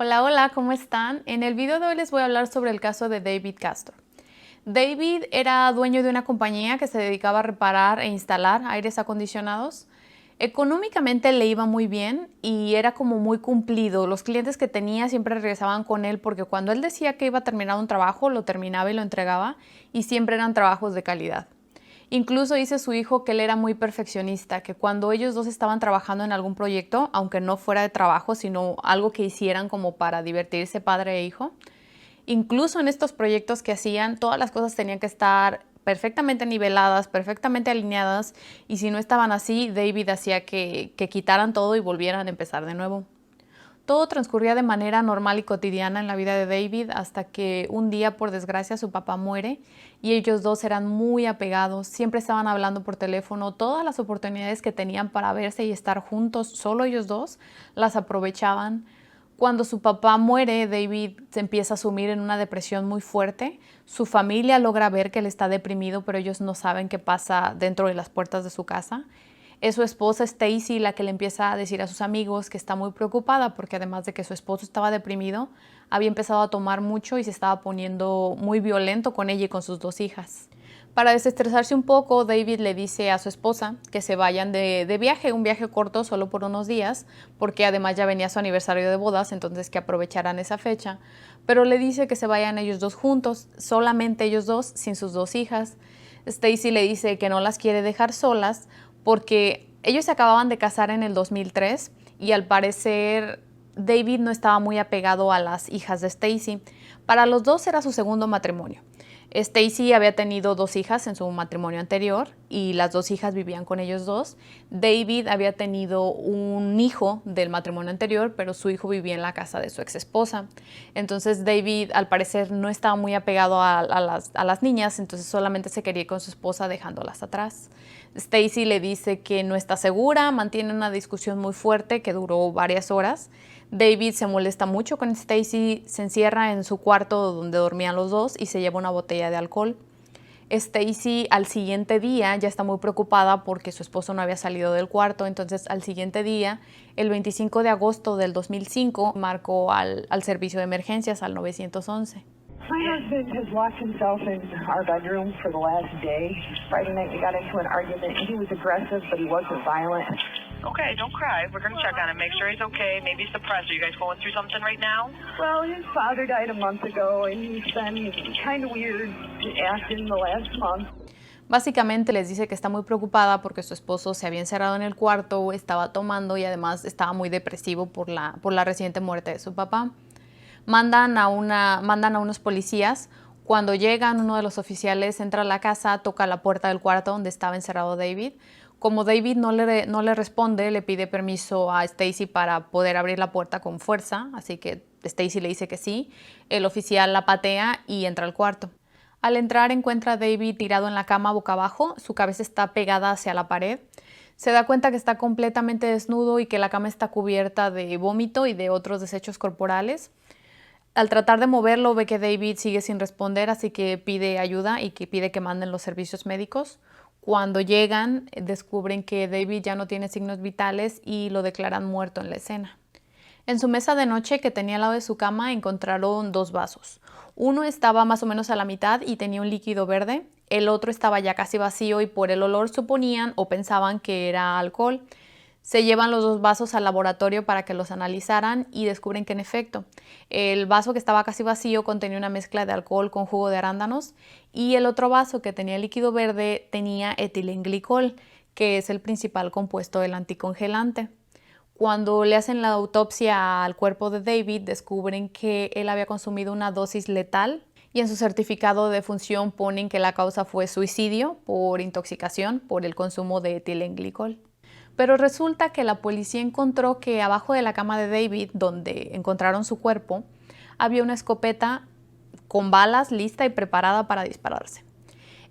Hola, hola, ¿cómo están? En el video de hoy les voy a hablar sobre el caso de David Castor. David era dueño de una compañía que se dedicaba a reparar e instalar aires acondicionados. Económicamente le iba muy bien y era como muy cumplido. Los clientes que tenía siempre regresaban con él porque cuando él decía que iba a terminar un trabajo, lo terminaba y lo entregaba y siempre eran trabajos de calidad. Incluso dice su hijo que él era muy perfeccionista, que cuando ellos dos estaban trabajando en algún proyecto, aunque no fuera de trabajo, sino algo que hicieran como para divertirse padre e hijo, incluso en estos proyectos que hacían, todas las cosas tenían que estar perfectamente niveladas, perfectamente alineadas, y si no estaban así, David hacía que quitaran todo y volvieran a empezar de nuevo. Todo transcurría de manera normal y cotidiana en la vida de David hasta que un día, por desgracia, su papá muere y ellos dos eran muy apegados, siempre estaban hablando por teléfono, todas las oportunidades que tenían para verse y estar juntos, solo ellos dos, las aprovechaban. Cuando su papá muere, David se empieza a sumir en una depresión muy fuerte. Su familia logra ver que él está deprimido, pero ellos no saben qué pasa dentro de las puertas de su casa. Es su esposa Stacy la que le empieza a decir a sus amigos que está muy preocupada porque además de que su esposo estaba deprimido, había empezado a tomar mucho y se estaba poniendo muy violento con ella y con sus dos hijas. Para desestresarse un poco, David le dice a su esposa que se vayan de viaje, un viaje corto solo por unos días, porque además ya venía su aniversario de bodas, entonces que aprovecharan esa fecha. Pero le dice que se vayan ellos dos juntos, solamente ellos dos, sin sus dos hijas. Stacy le dice que no las quiere dejar solas porque ellos se acababan de casar en el 2003 y al parecer David no estaba muy apegado a las hijas de Stacy. Para los dos era su segundo matrimonio. Stacy había tenido dos hijas en su matrimonio anterior y las dos hijas vivían con ellos dos. David había tenido un hijo del matrimonio anterior, pero su hijo vivía en la casa de su ex esposa. Entonces David al parecer no estaba muy apegado a las niñas, entonces solamente se quería ir con su esposa dejándolas atrás. Stacy le dice que no está segura, mantiene una discusión muy fuerte que duró varias horas. David se molesta mucho con Stacy, se encierra en su cuarto donde dormían los dos y se lleva una botella de alcohol. Stacy al siguiente día ya está muy preocupada porque su esposo no había salido del cuarto, entonces al siguiente día, el 25 de agosto del 2005, marcó al servicio de emergencias, al 911. My husband has locked himself in our bedroom for the last day. Friday night we got into an argument. He was aggressive, but he wasn't violent. Okay, don't cry. We're going to check on him, make sure he's okay. Maybe he's depressed. Are you guys going through something right now? Well, his father died a month ago, and he's been kind of weird acting the last month. Básicamente les dice que está muy preocupada porque su esposo se había encerrado en el cuarto, estaba tomando y además estaba muy depresivo por la reciente muerte de su papá. Mandan a unos policías. Cuando llegan, uno de los oficiales entra a la casa, toca la puerta del cuarto donde estaba encerrado David. Como David no le responde, le pide permiso a Stacy para poder abrir la puerta con fuerza, así que Stacy le dice que sí. El oficial la patea y entra al cuarto. Al entrar encuentra a David tirado en la cama boca abajo, su cabeza está pegada hacia la pared. Se da cuenta que está completamente desnudo y que la cama está cubierta de vómito y de otros desechos corporales. Al tratar de moverlo ve que David sigue sin responder, así que pide ayuda y que pide que manden los servicios médicos. Cuando llegan, descubren que David ya no tiene signos vitales y lo declaran muerto en la escena. En su mesa de noche que tenía al lado de su cama encontraron dos vasos. Uno estaba más o menos a la mitad y tenía un líquido verde. El otro estaba ya casi vacío y por el olor suponían o pensaban que era alcohol. Se llevan los dos vasos al laboratorio para que los analizaran y descubren que en efecto, el vaso que estaba casi vacío contenía una mezcla de alcohol con jugo de arándanos y el otro vaso que tenía líquido verde tenía etilenglicol, que es el principal compuesto del anticongelante. Cuando le hacen la autopsia al cuerpo de David, descubren que él había consumido una dosis letal y en su certificado de defunción ponen que la causa fue suicidio por intoxicación por el consumo de etilenglicol. Pero resulta que la policía encontró que abajo de la cama de David, donde encontraron su cuerpo, había una escopeta con balas lista y preparada para dispararse.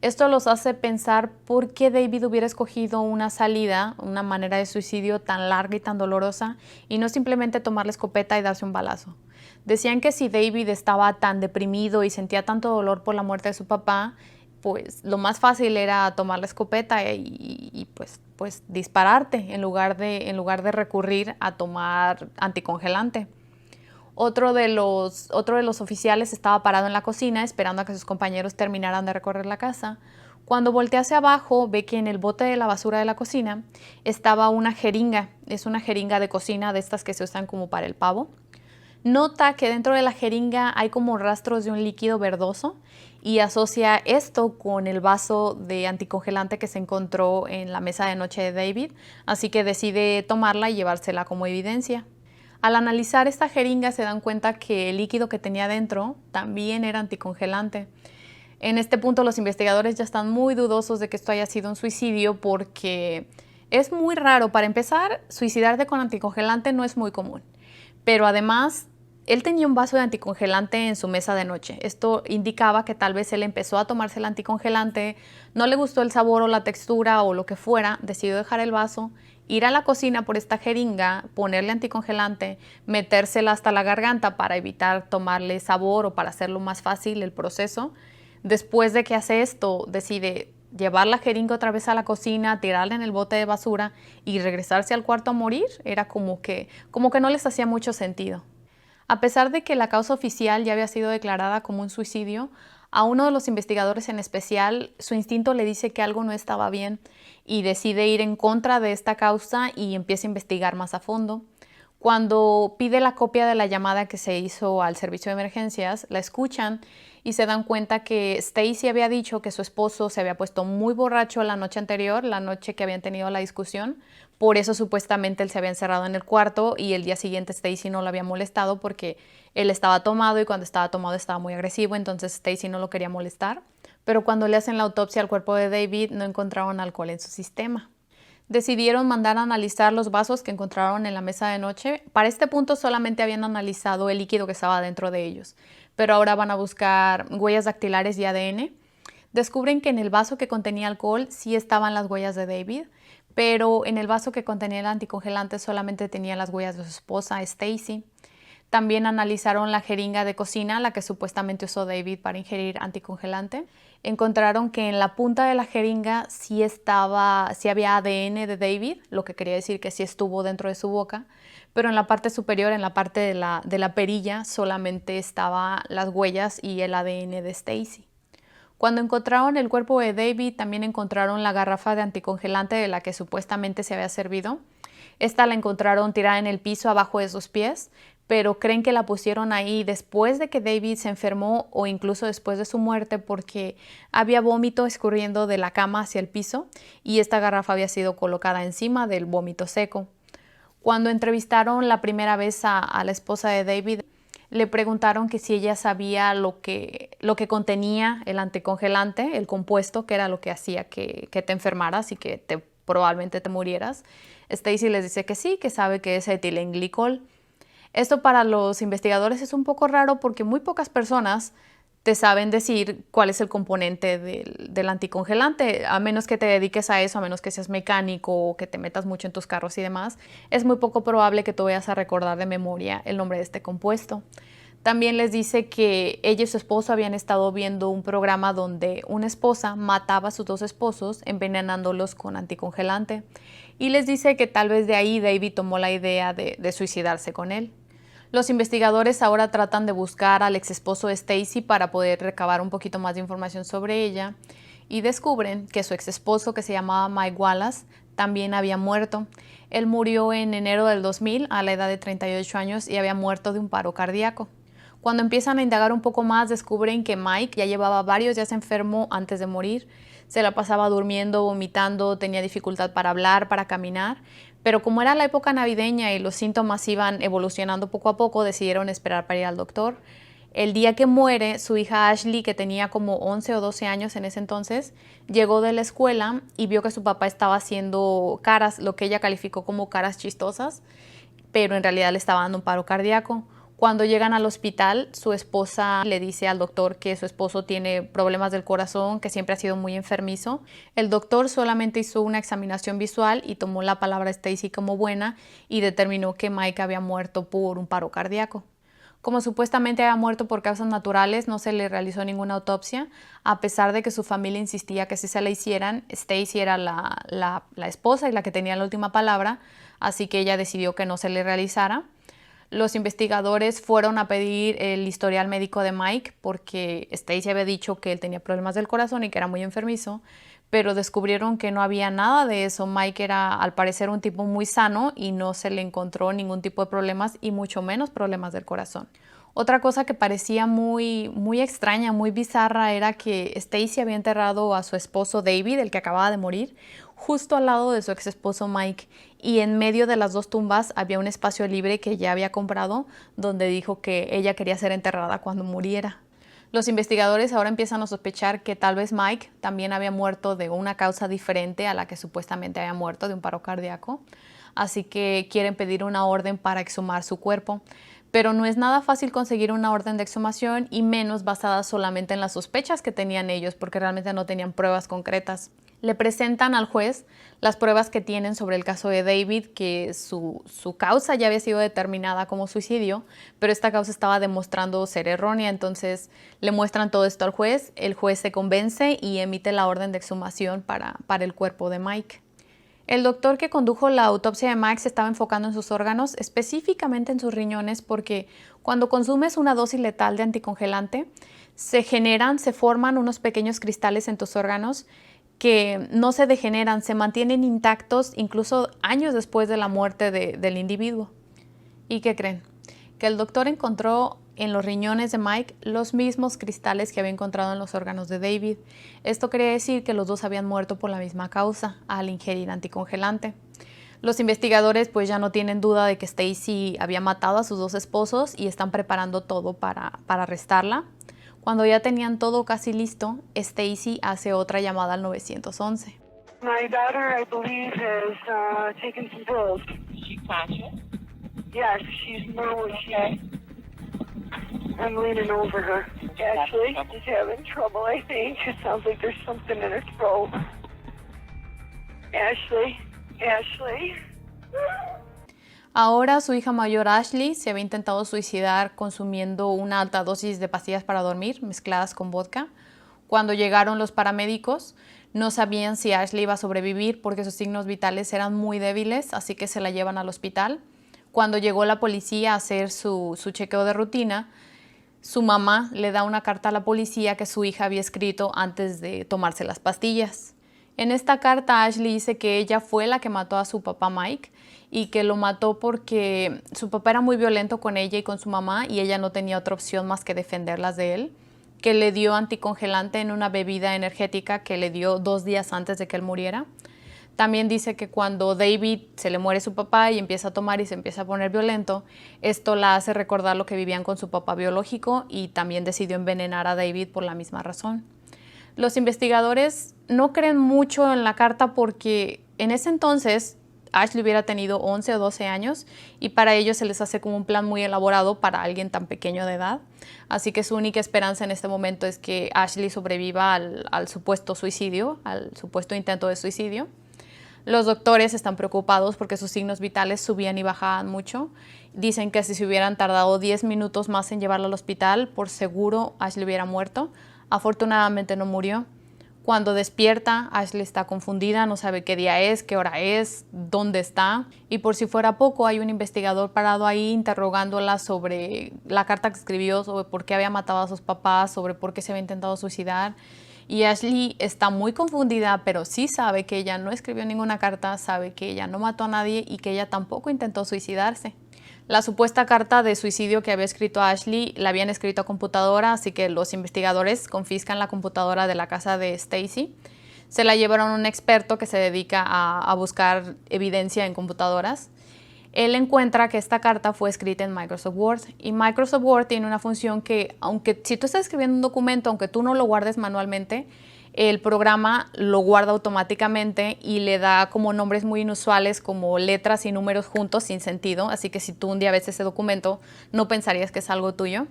Esto los hace pensar por qué David hubiera escogido una salida, una manera de suicidio tan larga y tan dolorosa, y no simplemente tomar la escopeta y darse un balazo. Decían que si David estaba tan deprimido y sentía tanto dolor por la muerte de su papá, pues lo más fácil era tomar la escopeta y dispararte en lugar de recurrir a tomar anticongelante. Otro de los oficiales estaba parado en la cocina esperando a que sus compañeros terminaran de recorrer la casa. Cuando voltea hacia abajo, ve que en el bote de la basura de la cocina estaba una jeringa. Es una jeringa de cocina de estas que se usan como para el pavo. Nota que dentro de la jeringa hay como rastros de un líquido verdoso y asocia esto con el vaso de anticongelante que se encontró en la mesa de noche de David, así que decide tomarla y llevársela como evidencia. Al analizar esta jeringa se dan cuenta que el líquido que tenía dentro también era anticongelante. En este punto los investigadores ya están muy dudosos de que esto haya sido un suicidio porque es muy raro. Para empezar, suicidarte con anticongelante no es muy común, pero además él tenía un vaso de anticongelante en su mesa de noche. Esto indicaba que tal vez él empezó a tomarse el anticongelante, no le gustó el sabor o la textura o lo que fuera, decidió dejar el vaso, ir a la cocina por esta jeringa, ponerle anticongelante, metérsela hasta la garganta para evitar tomarle sabor o para hacerlo más fácil el proceso. Después de que hace esto, decide llevar la jeringa otra vez a la cocina, tirarla en el bote de basura y regresarse al cuarto a morir. Era como que no les hacía mucho sentido. A pesar de que la causa oficial ya había sido declarada como un suicidio, a uno de los investigadores en especial, su instinto le dice que algo no estaba bien y decide ir en contra de esta causa y empieza a investigar más a fondo. Cuando pide la copia de la llamada que se hizo al servicio de emergencias, la escuchan y se dan cuenta que Stacy había dicho que su esposo se había puesto muy borracho la noche anterior, la noche que habían tenido la discusión. Por eso supuestamente él se había encerrado en el cuarto y el día siguiente Stacy no lo había molestado porque él estaba tomado y cuando estaba tomado estaba muy agresivo, entonces Stacy no lo quería molestar. Pero cuando le hacen la autopsia al cuerpo de David no encontraron alcohol en su sistema. Decidieron mandar a analizar los vasos que encontraron en la mesa de noche. Para este punto solamente habían analizado el líquido que estaba dentro de ellos, pero ahora van a buscar huellas dactilares y ADN. Descubren que en el vaso que contenía alcohol sí estaban las huellas de David, pero en el vaso que contenía el anticongelante solamente tenía las huellas de su esposa, Stacy. También analizaron la jeringa de cocina, la que supuestamente usó David para ingerir anticongelante. Encontraron que en la punta de la jeringa sí había ADN de David, lo que quería decir que sí estuvo dentro de su boca, pero en la parte superior, en la parte de la perilla, solamente estaban las huellas y el ADN de Stacy. Cuando encontraron el cuerpo de David, también encontraron la garrafa de anticongelante de la que supuestamente se había servido. Esta la encontraron tirada en el piso abajo de sus pies, pero creen que la pusieron ahí después de que David se enfermó o incluso después de su muerte porque había vómito escurriendo de la cama hacia el piso y esta garrafa había sido colocada encima del vómito seco. Cuando entrevistaron la primera vez a la esposa de David, le preguntaron que si ella sabía lo que contenía el anticongelante, el compuesto, que era lo que hacía que te enfermaras y que probablemente te murieras. Stacy les dice que sí, que sabe que es etilenglicol. Esto para los investigadores es un poco raro porque muy pocas personas te saben decir cuál es el componente del anticongelante, a menos que te dediques a eso, a menos que seas mecánico o que te metas mucho en tus carros y demás. Es muy poco probable que tú vayas a recordar de memoria el nombre de este compuesto. También les dice que ella y su esposo habían estado viendo un programa donde una esposa mataba a sus dos esposos envenenándolos con anticongelante y les dice que tal vez de ahí David tomó la idea de suicidarse con él. Los investigadores ahora tratan de buscar al ex esposo de Stacy para poder recabar un poquito más de información sobre ella y descubren que su ex esposo, que se llamaba Mike Wallace, también había muerto. Él murió en enero del 2000 a la edad de 38 años y había muerto de un paro cardíaco. Cuando empiezan a indagar un poco más, descubren que Mike ya llevaba varios días enfermo antes de morir. Se la pasaba durmiendo, vomitando, tenía dificultad para hablar, para caminar. Pero como era la época navideña y los síntomas iban evolucionando poco a poco, decidieron esperar para ir al doctor. El día que muere, su hija Ashley, que tenía como 11 o 12 años en ese entonces, llegó de la escuela y vio que su papá estaba haciendo caras, lo que ella calificó como caras chistosas, pero en realidad le estaba dando un paro cardíaco. Cuando llegan al hospital, su esposa le dice al doctor que su esposo tiene problemas del corazón, que siempre ha sido muy enfermizo. El doctor solamente hizo una examinación visual y tomó la palabra Stacy como buena y determinó que Mike había muerto por un paro cardíaco. Como supuestamente había muerto por causas naturales, no se le realizó ninguna autopsia, a pesar de que su familia insistía que sí se la hicieran. Stacy era la esposa y la que tenía la última palabra, así que ella decidió que no se le realizara. Los investigadores fueron a pedir el historial médico de Mike porque Stacy había dicho que él tenía problemas del corazón y que era muy enfermizo, pero descubrieron que no había nada de eso. Mike era al parecer un tipo muy sano y no se le encontró ningún tipo de problemas y mucho menos problemas del corazón. Otra cosa que parecía muy extraña, muy bizarra, era que Stacy había enterrado a su esposo David, el que acababa de morir, justo al lado de su ex esposo Mike, y en medio de las dos tumbas había un espacio libre que ya había comprado, donde dijo que ella quería ser enterrada cuando muriera. Los investigadores ahora empiezan a sospechar que tal vez Mike también había muerto de una causa diferente a la que supuestamente había muerto, de un paro cardíaco, así que quieren pedir una orden para exhumar su cuerpo. Pero no es nada fácil conseguir una orden de exhumación y menos basada solamente en las sospechas que tenían ellos, porque realmente no tenían pruebas concretas. Le presentan al juez las pruebas que tienen sobre el caso de David, que su causa ya había sido determinada como suicidio, pero esta causa estaba demostrando ser errónea, entonces le muestran todo esto al juez, el juez se convence y emite la orden de exhumación para el cuerpo de Mike. El doctor que condujo la autopsia de Mike se estaba enfocando en sus órganos, específicamente en sus riñones, porque cuando consumes una dosis letal de anticongelante, se forman unos pequeños cristales en tus órganos que no se degeneran, se mantienen intactos incluso años después de la muerte del individuo. ¿Y qué creen? Que el doctor encontró en los riñones de Mike los mismos cristales que había encontrado en los órganos de David. Esto quería decir que los dos habían muerto por la misma causa, al ingerir anticongelante. Los investigadores pues ya no tienen duda de que Stacy había matado a sus dos esposos y están preparando todo para arrestarla. Cuando ya tenían todo casi listo, Stacy hace otra llamada al 911. My daughter, I believe, has taken some pills. Is she conscious? Yes, she's normal. I'm leaning over her. Ashley is having trouble, I think. It sounds like there's something in her throat. Ashley. Ahora su hija mayor Ashley se había intentado suicidar consumiendo una alta dosis de pastillas para dormir mezcladas con vodka. Cuando llegaron los paramédicos, no sabían si Ashley iba a sobrevivir porque sus signos vitales eran muy débiles, así que se la llevan al hospital. Cuando llegó la policía a hacer su chequeo de rutina, su mamá le da una carta a la policía que su hija había escrito antes de tomarse las pastillas. En esta carta Ashley dice que ella fue la que mató a su papá Mike y que lo mató porque su papá era muy violento con ella y con su mamá y ella no tenía otra opción más que defenderlas de él, que le dio anticongelante en una bebida energética que le dio 2 días antes de que él muriera. También dice que cuando David se le muere su papá y empieza a tomar y se empieza a poner violento, esto la hace recordar lo que vivían con su papá biológico y también decidió envenenar a David por la misma razón. Los investigadores no creen mucho en la carta porque en ese entonces Ashley hubiera tenido 11 o 12 años y para ellos se les hace como un plan muy elaborado para alguien tan pequeño de edad. Así que su única esperanza en este momento es que Ashley sobreviva al supuesto suicidio, al supuesto intento de suicidio. Los doctores están preocupados porque sus signos vitales subían y bajaban mucho. Dicen que si se hubieran tardado 10 minutos más en llevarla al hospital, por seguro Ashley hubiera muerto. Afortunadamente no murió. Cuando despierta, Ashley está confundida, no sabe qué día es, qué hora es, dónde está. Y por si fuera poco, hay un investigador parado ahí interrogándola sobre la carta que escribió, sobre por qué había matado a sus papás, sobre por qué se había intentado suicidar. Y Ashley está muy confundida, pero sí sabe que ella no escribió ninguna carta, sabe que ella no mató a nadie y que ella tampoco intentó suicidarse. La supuesta carta de suicidio que había escrito Ashley la habían escrito a computadora, así que los investigadores confiscan la computadora de la casa de Stacy. Se la llevaron a un experto que se dedica a buscar evidencia en computadoras. Él encuentra que esta carta fue escrita en Microsoft Word y Microsoft Word tiene una función que, aunque si tú estás escribiendo un documento, aunque tú no lo guardes manualmente, el programa lo guarda automáticamente y le da como nombres muy inusuales como letras y números juntos sin sentido, así que si tú un día ves ese documento no pensarías que es algo tuyo.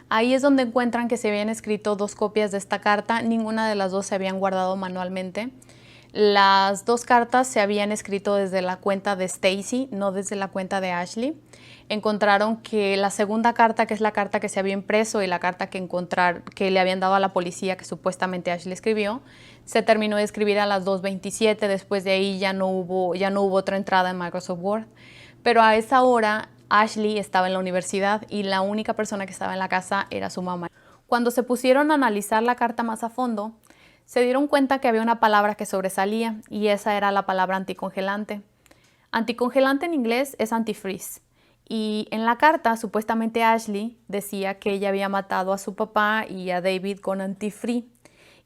Ahí es donde encuentran que se habían escrito 2 copias de esta carta, ninguna de las 2 se habían guardado manualmente. Las 2 cartas se habían escrito desde la cuenta de Stacy, no desde la cuenta de Ashley. Encontraron que la segunda carta, que es la carta que se había impreso y la carta que le habían dado a la policía que supuestamente Ashley escribió, se terminó de escribir a las 2:27, después de ahí ya no hubo otra entrada en Microsoft Word. Pero a esa hora Ashley estaba en la universidad y la única persona que estaba en la casa era su mamá. Cuando se pusieron a analizar la carta más a fondo, se dieron cuenta que había una palabra que sobresalía y esa era la palabra anticongelante. Anticongelante en inglés es antifreeze. Y en la carta, supuestamente Ashley decía que ella había matado a su papá y a David con antifree.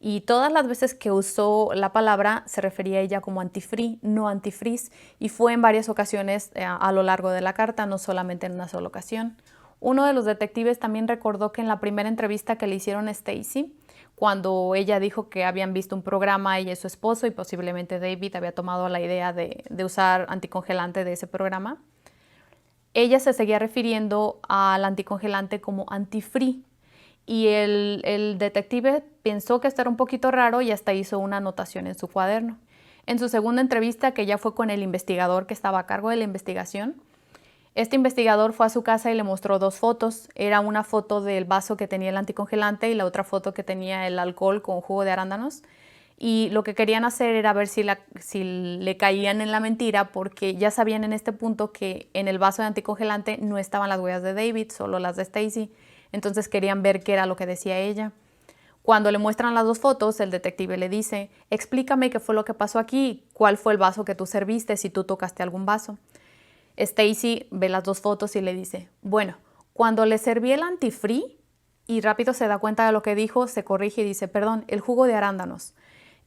Y todas las veces que usó la palabra se refería a ella como antifree, no antifreeze. Y fue en varias ocasiones a lo largo de la carta, no solamente en una sola ocasión. Uno de los detectives también recordó que en la primera entrevista que le hicieron a Stacy, cuando ella dijo que habían visto un programa, ella y su esposo, y posiblemente David había tomado la idea de usar anticongelante de ese programa, ella se seguía refiriendo al anticongelante como antifree. Y el detective pensó que esto era un poquito raro y hasta hizo una anotación en su cuaderno. En su segunda entrevista, que ya fue con el investigador que estaba a cargo de la investigación, este investigador fue a su casa y le mostró dos fotos. Era una foto del vaso que tenía el anticongelante y la otra foto que tenía el alcohol con jugo de arándanos. Y lo que querían hacer era ver si le caían en la mentira, porque ya sabían en este punto que en el vaso de anticongelante no estaban las huellas de David, solo las de Stacy. Entonces querían ver qué era lo que decía ella. Cuando le muestran las dos fotos, el detective le dice: explícame qué fue lo que pasó aquí, cuál fue el vaso que tú serviste, si tú tocaste algún vaso. Stacy ve las dos fotos y le dice: bueno, cuando le serví el antifree, y rápido se da cuenta de lo que dijo, se corrige y dice: perdón, el jugo de arándanos.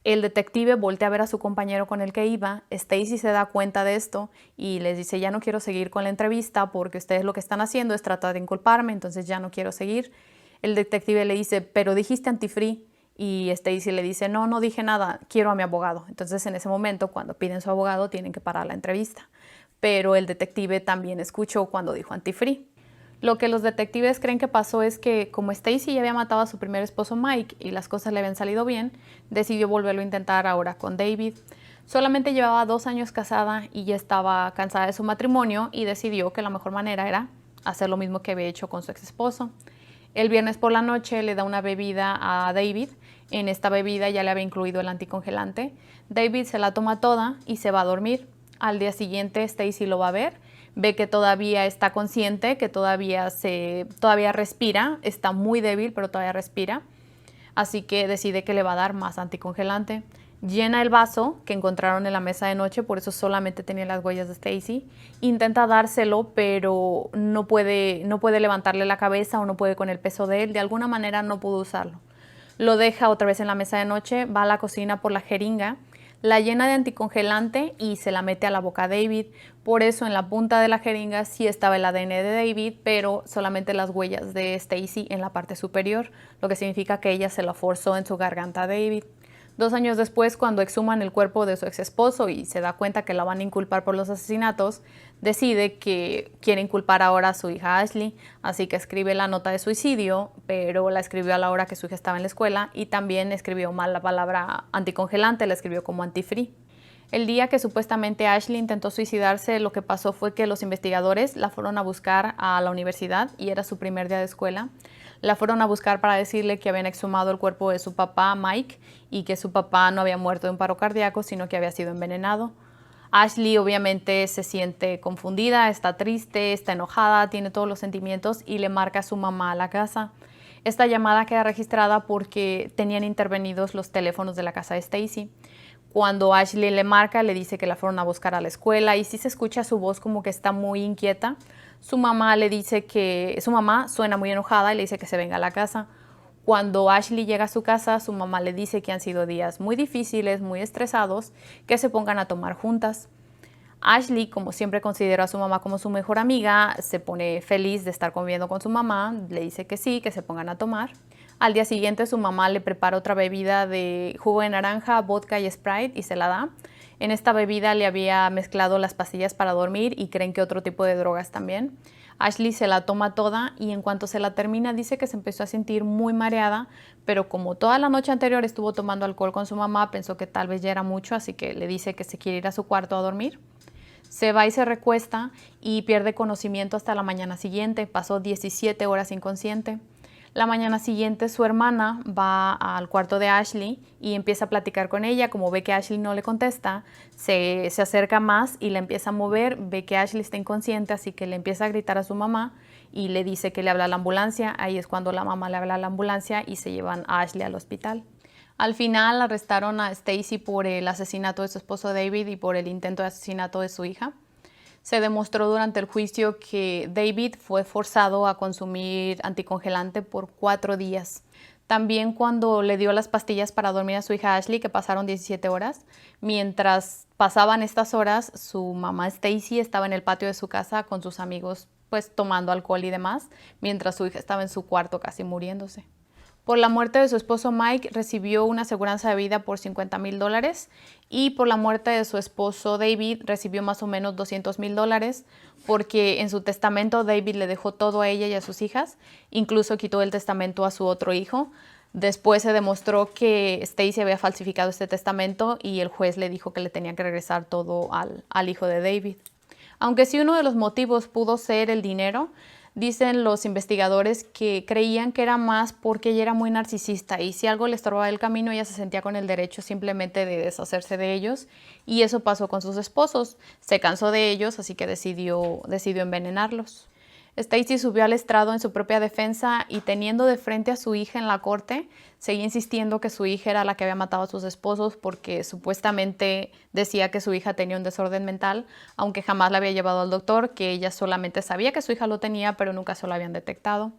El detective voltea a ver a su compañero con el que iba. Stacy se da cuenta de esto y les dice: ya no quiero seguir con la entrevista porque ustedes lo que están haciendo es tratar de inculparme, entonces ya no quiero seguir. El detective le dice: pero dijiste antifree. Y Stacy le dice: no, no dije nada, quiero a mi abogado. Entonces en ese momento, cuando piden su abogado, tienen que parar la entrevista. Pero el detective también escuchó cuando dijo antifree. Lo que los detectives creen que pasó es que, como Stacy ya había matado a su primer esposo Mike y las cosas le habían salido bien, decidió volverlo a intentar ahora con David. Solamente llevaba 2 años casada y ya estaba cansada de su matrimonio y decidió que la mejor manera era hacer lo mismo que había hecho con su ex esposo. El viernes por la noche le da una bebida a David. En esta bebida ya le había incluido el anticongelante. David se la toma toda y se va a dormir. Al día siguiente Stacy lo va a ver. Ve que todavía está consciente, que todavía respira, está muy débil, pero todavía respira. Así que decide que le va a dar más anticongelante. Llena el vaso que encontraron en la mesa de noche, por eso solamente tenía las huellas de Stacy. Intenta dárselo, pero no puede levantarle la cabeza o no puede con el peso de él. De alguna manera no pudo usarlo. Lo deja otra vez en la mesa de noche, va a la cocina por la jeringa, la llena de anticongelante y se la mete a la boca a David. Por eso en la punta de la jeringa sí estaba el ADN de David, pero solamente las huellas de Stacy en la parte superior, lo que significa que ella se lo forzó en su garganta a David. 2 años después, cuando exhuman el cuerpo de su ex esposo y se da cuenta que la van a inculpar por los asesinatos, decide que quiere inculpar ahora a su hija Ashley, así que escribe la nota de suicidio, pero la escribió a la hora que su hija estaba en la escuela y también escribió mal la palabra anticongelante, la escribió como antifree. El día que supuestamente Ashley intentó suicidarse, lo que pasó fue que los investigadores la fueron a buscar a la universidad y era su primer día de escuela. La fueron a buscar para decirle que habían exhumado el cuerpo de su papá, Mike, y que su papá no había muerto de un paro cardíaco, sino que había sido envenenado. Ashley obviamente se siente confundida, está triste, está enojada, tiene todos los sentimientos y le marca a su mamá a la casa. Esta llamada queda registrada porque tenían intervenidos los teléfonos de la casa de Stacy. Cuando Ashley le marca, le dice que la fueron a buscar a la escuela y sí se escucha su voz como que está muy inquieta. Su mamá le dice que su mamá suena muy enojada y le dice que se venga a la casa. Cuando Ashley llega a su casa, su mamá le dice que han sido días muy difíciles, muy estresados, que se pongan a tomar juntas. Ashley, como siempre considera a su mamá como su mejor amiga, se pone feliz de estar conviviendo con su mamá, le dice que sí, que se pongan a tomar. Al día siguiente su mamá le prepara otra bebida de jugo de naranja, vodka y Sprite y se la da. En esta bebida le había mezclado las pastillas para dormir y creen que otro tipo de drogas también. Ashley se la toma toda y en cuanto se la termina dice que se empezó a sentir muy mareada, pero como toda la noche anterior estuvo tomando alcohol con su mamá, pensó que tal vez ya era mucho, así que le dice que se quiere ir a su cuarto a dormir. Se va y se recuesta y pierde conocimiento hasta la mañana siguiente. Pasó 17 horas inconsciente. La mañana siguiente su hermana va al cuarto de Ashley y empieza a platicar con ella. Como ve que Ashley no le contesta, se acerca más y la empieza a mover. Ve que Ashley está inconsciente, así que le empieza a gritar a su mamá y le dice que le habla a la ambulancia. Ahí es cuando la mamá le habla a la ambulancia y se llevan a Ashley al hospital. Al final arrestaron a Stacy por el asesinato de su esposo David y por el intento de asesinato de su hija. Se demostró durante el juicio que David fue forzado a consumir anticongelante por 4 días. También cuando le dio las pastillas para dormir a su hija Ashley, que pasaron 17 horas, mientras pasaban estas horas, su mamá Stacy estaba en el patio de su casa con sus amigos, pues tomando alcohol y demás, mientras su hija estaba en su cuarto casi muriéndose. Por la muerte de su esposo Mike recibió una aseguranza de vida por $50,000 y por la muerte de su esposo David recibió más o menos $200,000 porque en su testamento David le dejó todo a ella y a sus hijas, incluso quitó el testamento a su otro hijo. Después se demostró que Stacy había falsificado este testamento y el juez le dijo que le tenía que regresar todo al hijo de David. Aunque sí uno de los motivos pudo ser el dinero, dicen los investigadores que creían que era más porque ella era muy narcisista y si algo le estorbaba el camino, ella se sentía con el derecho simplemente de deshacerse de ellos y eso pasó con sus esposos. Se cansó de ellos, así que decidió envenenarlos. Stacy subió al estrado en su propia defensa y teniendo de frente a su hija en la corte, seguía insistiendo que su hija era la que había matado a sus esposos porque supuestamente decía que su hija tenía un desorden mental, aunque jamás la había llevado al doctor, que ella solamente sabía que su hija lo tenía, pero nunca se lo habían detectado.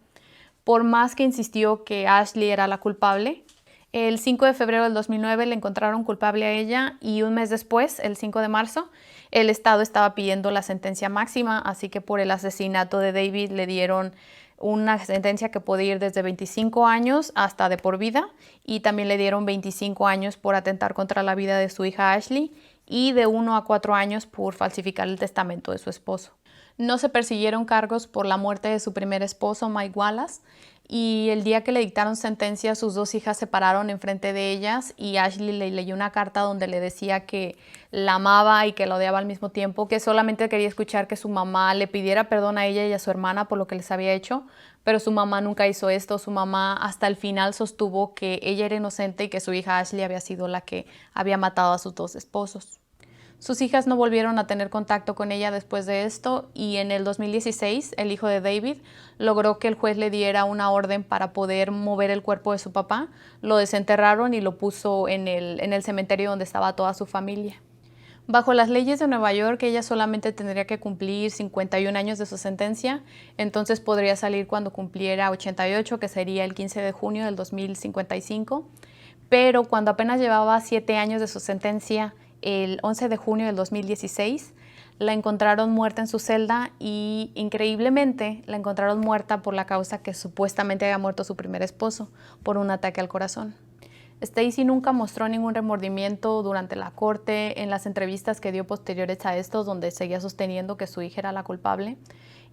Por más que insistió que Ashley era la culpable, el 5 de febrero del 2009 le encontraron culpable a ella y un mes después, el 5 de marzo, el Estado estaba pidiendo la sentencia máxima, así que por el asesinato de David le dieron una sentencia que puede ir desde 25 años hasta de por vida y también le dieron 25 años por atentar contra la vida de su hija Ashley y de 1 a 4 años por falsificar el testamento de su esposo. No se persiguieron cargos por la muerte de su primer esposo, Mike Wallace, y el día que le dictaron sentencia, sus 2 hijas se pararon enfrente de ellas y Ashley le leyó una carta donde le decía que la amaba y que la odiaba al mismo tiempo, que solamente quería escuchar que su mamá le pidiera perdón a ella y a su hermana por lo que les había hecho, pero su mamá nunca hizo esto. Su mamá hasta el final sostuvo que ella era inocente y que su hija Ashley había sido la que había matado a sus 2 esposos. Sus hijas no volvieron a tener contacto con ella después de esto y en el 2016 el hijo de David logró que el juez le diera una orden para poder mover el cuerpo de su papá. Lo desenterraron y lo puso en el cementerio donde estaba toda su familia. Bajo las leyes de Nueva York, ella solamente tendría que cumplir 51 años de su sentencia, entonces podría salir cuando cumpliera 88, que sería el 15 de junio del 2055. Pero cuando apenas llevaba 7 años de su sentencia, el 11 de junio del 2016, la encontraron muerta en su celda y increíblemente la encontraron muerta por la causa que supuestamente había muerto su primer esposo, por un ataque al corazón. Stacy nunca mostró ningún remordimiento durante la corte, en las entrevistas que dio posteriores a esto, donde seguía sosteniendo que su hija era la culpable.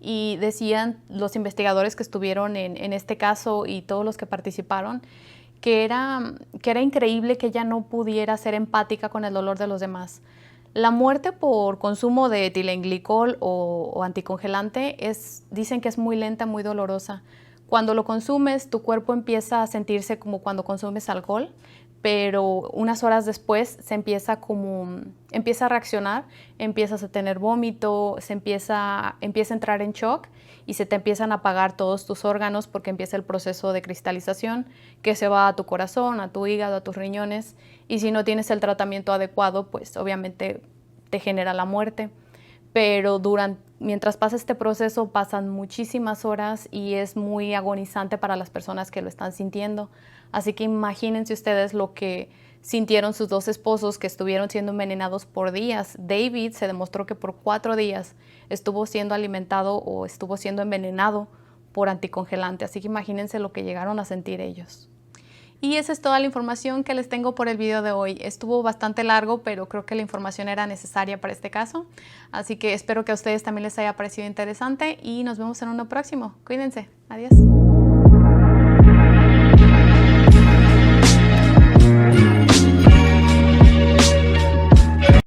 Y decían los investigadores que estuvieron en este caso y todos los que participaron, que era increíble que ella no pudiera ser empática con el dolor de los demás. La muerte por consumo de etilenglicol o anticongelante dicen que es muy lenta, muy dolorosa. Cuando lo consumes, tu cuerpo empieza a sentirse como cuando consumes alcohol, pero unas horas después empieza a reaccionar, empiezas a tener vómito, empieza a entrar en shock y se te empiezan a apagar todos tus órganos porque empieza el proceso de cristalización que se va a tu corazón, a tu hígado, a tus riñones y si no tienes el tratamiento adecuado, pues obviamente te genera la muerte. Pero mientras pasa este proceso pasan muchísimas horas y es muy agonizante para las personas que lo están sintiendo. Así que imagínense ustedes lo que sintieron sus 2 esposos que estuvieron siendo envenenados por días. David se demostró que por 4 días estuvo siendo alimentado o estuvo siendo envenenado por anticongelante. Así que imagínense lo que llegaron a sentir ellos. Y esa es toda la información que les tengo por el video de hoy. Estuvo bastante largo, pero creo que la información era necesaria para este caso. Así que espero que a ustedes también les haya parecido interesante y nos vemos en uno próximo. Cuídense. Adiós.